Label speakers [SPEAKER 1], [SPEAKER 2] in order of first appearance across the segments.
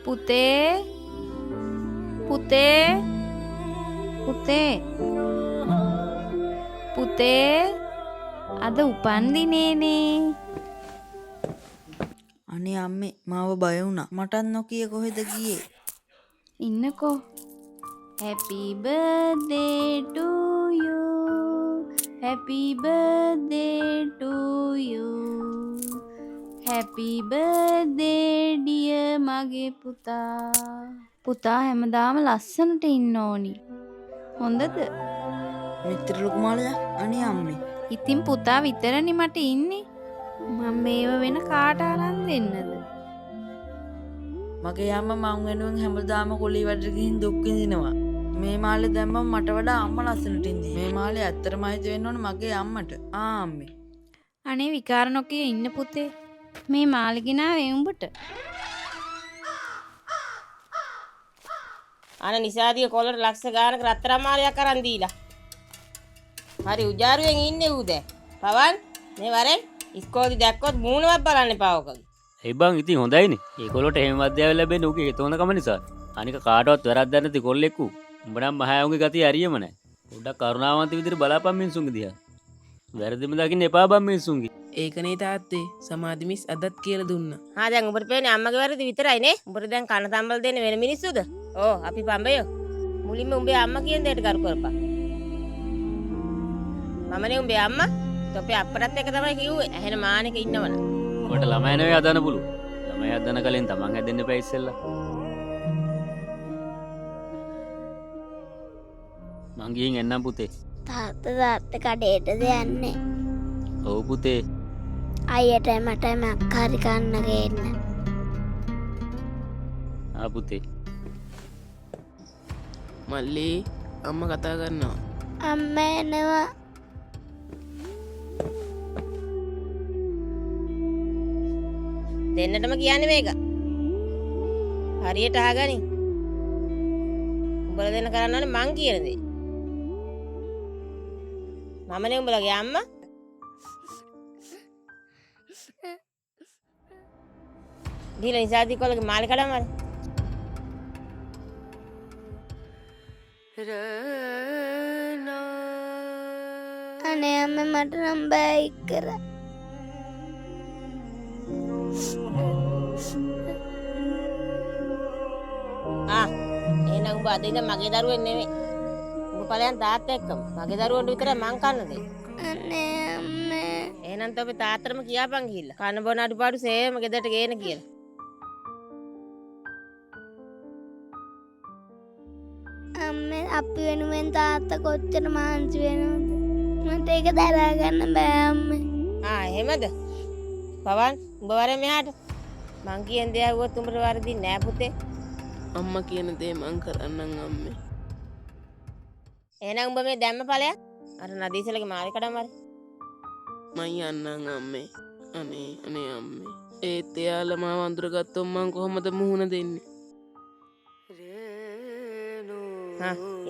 [SPEAKER 1] පුතේ පුතේ පුතේ පුතේ අද උපන්දිනේනේ.
[SPEAKER 2] අනේ අම්මේ මාව බය වුණා. මටත් නොකිය කොහෙද ගියේ?
[SPEAKER 1] ඉන්නකෝ. Happy birthday to you. Happy birthday to you. Happy birthday dear මගේ පුතා. පුතා හැමදාම ලස්සනට ඉන්න ඕනි. හොඳද?
[SPEAKER 2] මෙච්චර ලොකු මාලයක් අනේ අම්මේ.
[SPEAKER 1] ඉතින් පුතා විතරනේ මට ඉන්නේ. මම මේව වෙන කාට අරන් දෙන්නද?
[SPEAKER 2] මගේ අම්මා මං වෙනුවෙන් හැමදාම කොළේ වැඩට ගිහින් දුක් විඳිනවා. මේ මාලේ දැම්මම මට වඩා අම්මා ලස්සනට ඉඳී. මේ මාලේ ඇත්තටම අයිති වෙන්න ඕනේ මගේ අම්මට. අම්මේ.
[SPEAKER 1] අනේ විකාර නොකිය ඉන්න පුතේ. මේ මාලිගිනාවේ උඹට.
[SPEAKER 3] අන නිසාදිය කොළට ලක්ෂ ගානක රත්තරන් මාලයක් අරන් දීලා. හරි උජාරුවෙන් ඉන්නේ ඌ දැන්. පවන් මේ වරෙන් ඉස්කෝලේ දැක්කොත් මූණවත් බලන්න එපා ඔකගේ.
[SPEAKER 4] ඒ බං ඉතින් හොඳයිනේ. ඒගොල්ලොට එහෙම මැදයව ලැබෙන්නේ උගේ හේතෝනකම නිසා. අනික කාටවත් වැරද්දක් නැති කොල්ලෙක්කු. උඹ නම් මහායෝගේ ගතිය හරියම නැහැ. පොඩ්ඩක් කරුණාවන්ත විදිහට බලාපන් මිනිසුන්ගේ දිහා. වැරදිම දකින්න එපා බං මිනිසුන්ගේ.
[SPEAKER 5] ඒකනේ තාත්තේ සමාධි මිස් අදත් කියලා දුන්නා.
[SPEAKER 3] හා දැන් උඹට පේන්නේ අම්මගේ වැරදි විතරයි නේ. උඹට දැන් කන තම්බල දෙන්න වෙන මිනිස්සුද? ඕ අපි පඹයෝ. මුලින්ම උඹේ අම්මා කියන දෙයට කරු කරපන්. මමනේ උඹේ අම්මා. තොපේ අප්පටත් එක තමයි කිව්වේ. ඇහෙන මානෙක ඉන්නවන.
[SPEAKER 4] ඔයාලට ළමයි නෙවෙයි හදන්න පුළු. ළමයි හදන්න කලින් තමන් හැදෙන්න එපා ඉස්සෙල්ලා. මං ගිහින් එන්නම් පුතේ.
[SPEAKER 6] තාත්තා කඩේටද යන්නේ?
[SPEAKER 4] ඔව් පුතේ.
[SPEAKER 6] අයියට මට මක්කාරි කන්න ගේන්න.
[SPEAKER 4] ආ පුතේ.
[SPEAKER 5] මල්ලි අම්මා කතා කරනවා.
[SPEAKER 6] අම්මා එනවා.
[SPEAKER 3] දෙන්නටම කියන්නේ මේක. හරියට අහගනි. උඹලා දෙන්න කරන්න ඕනේ මං කියන දේ. මමනේ උඹලගේ අම්මා. දීලා නිසාදී කොල්ලගේ මාලේ කඩමවල.
[SPEAKER 6] අනේ අම්මා මට නම් බෑ ඉක්කර.
[SPEAKER 3] එහෙනම් උඹ අද ඉඳන් මගේ දරුවෙක් නෙමෙයි. උඹ ඵලයන් තාත්තා එක්කම. මගේ දරුවන්ට විතරයි මං කන්න දෙන්නේ.
[SPEAKER 6] අනේ අම්මා.
[SPEAKER 3] එහෙනම් තොපේ තාත්තටම කියාපන් ගිහිල්ලා. කන බොන අඩුපාඩු සේම ගෙදරට ගේන කියලා.
[SPEAKER 6] අම්මේ අපි වෙනුවෙන් තාත්තා කොච්චර මහන්සි වෙනවද? මට ඒක දරා ගන්න බෑ අම්මේ.
[SPEAKER 3] එහෙමද? පවන් උඹ වරේ මෙහාට. මං කියන දේ අහුවොත් උඹට වරදින්නේ නෑ පුතේ.
[SPEAKER 5] අම්මා කියන දේ මං කරන්නම් අම්මේ.
[SPEAKER 3] එහෙනම් උඹ මේ දැම්ම ඵලයක් අර නදීසලගේ මාලේ කඩම් වර.
[SPEAKER 5] මං යන්නම් අම්මේ. අනේ අම්මේ. ඒත් එයාලා මාව අඳුරගත්තොත් මං කොහොමද මුහුණ දෙන්නේ?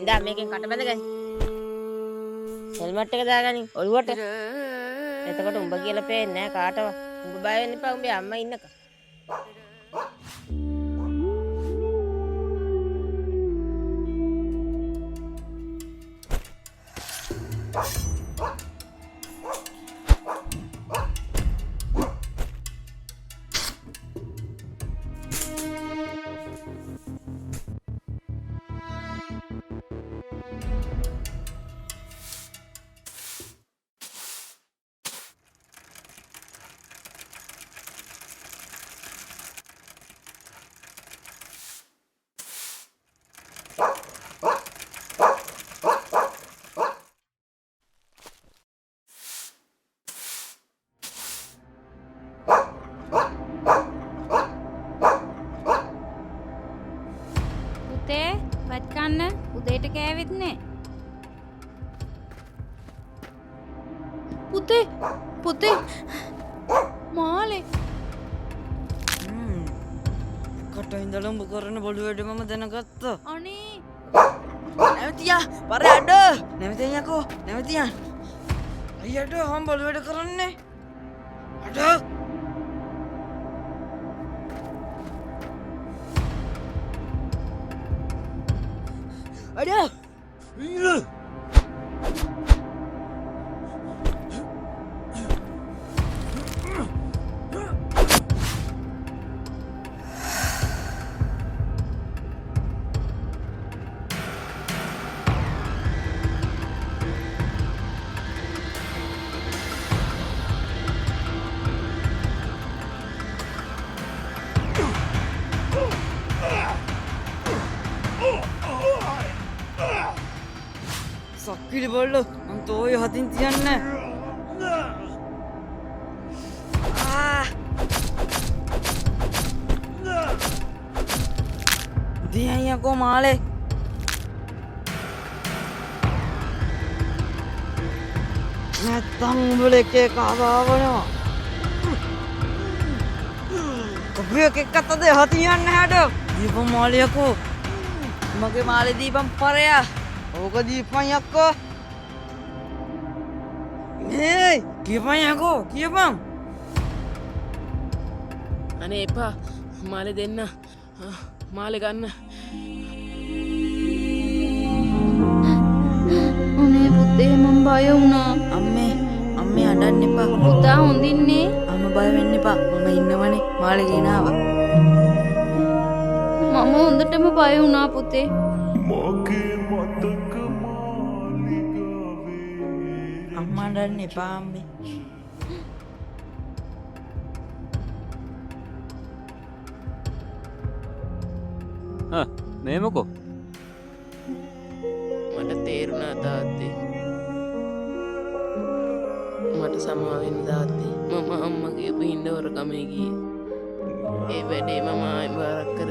[SPEAKER 3] ඉඳා මේකෙන් කට බැඳගනි. හෙල්මට් එක දාගනි ඔළුවට. එතකොට උඹ කියලා පේන්නේ නෑ කාටවත්. උඹ බය වෙන්න එපා උඹේ අම්මා ඉන්නක.
[SPEAKER 1] පුතේ වත් කන්න උදේට කෑවෙත් නෑ. පුතේ පුතේ මාලේ.
[SPEAKER 2] කට ඉඳලා උඹ කරන බොළු වැඩ මම දැනගත්තා.
[SPEAKER 1] අනේ
[SPEAKER 2] නැවතියා පරයඩ. නැවතියන් යකෝ. නැවතියන්. අයියට හම් බොළු වැඩ කරන්නේ. අඩ අඩෝ සක්කිලි බල්ලෝ මං තෝයි හතින් තියන්න දියයකෝ මාලේ නැත්තං උඹල එකේ කාවාවනවා ඔබේ එකක් අතද හතියන්න හැඩ දීපම් මාලයකෝ මගේ මාලේ දීපම් පරයා ඕක දීපන් යක්කෝ ඒ කියපන් යකෝ කියපන්
[SPEAKER 5] අනේ එපා මාලේ දෙන්න මාලේ ගන්න
[SPEAKER 1] අනේ පුතේ මම බය වුණා.
[SPEAKER 2] අම්මේ අඬන්න එපා
[SPEAKER 1] පුතා හොඳින්නේ.
[SPEAKER 2] අම්ම බය වෙන්න එපා මම ඉන්නවනේ මාලේ ගෙනාවා
[SPEAKER 1] මම හොඳටම බය වුණා පුතේ.
[SPEAKER 2] අම්මා අඬන්න එපා අම්මේ
[SPEAKER 4] මේමකෝ
[SPEAKER 5] මට තේරුණා තාත්තේ මට සමාවෙන්න තාත්තේ මම අම්මගේ පිහින්ඩ හොරකමේ ගියේ ඒ වැඩේ මම ආයෙ බාරක් කර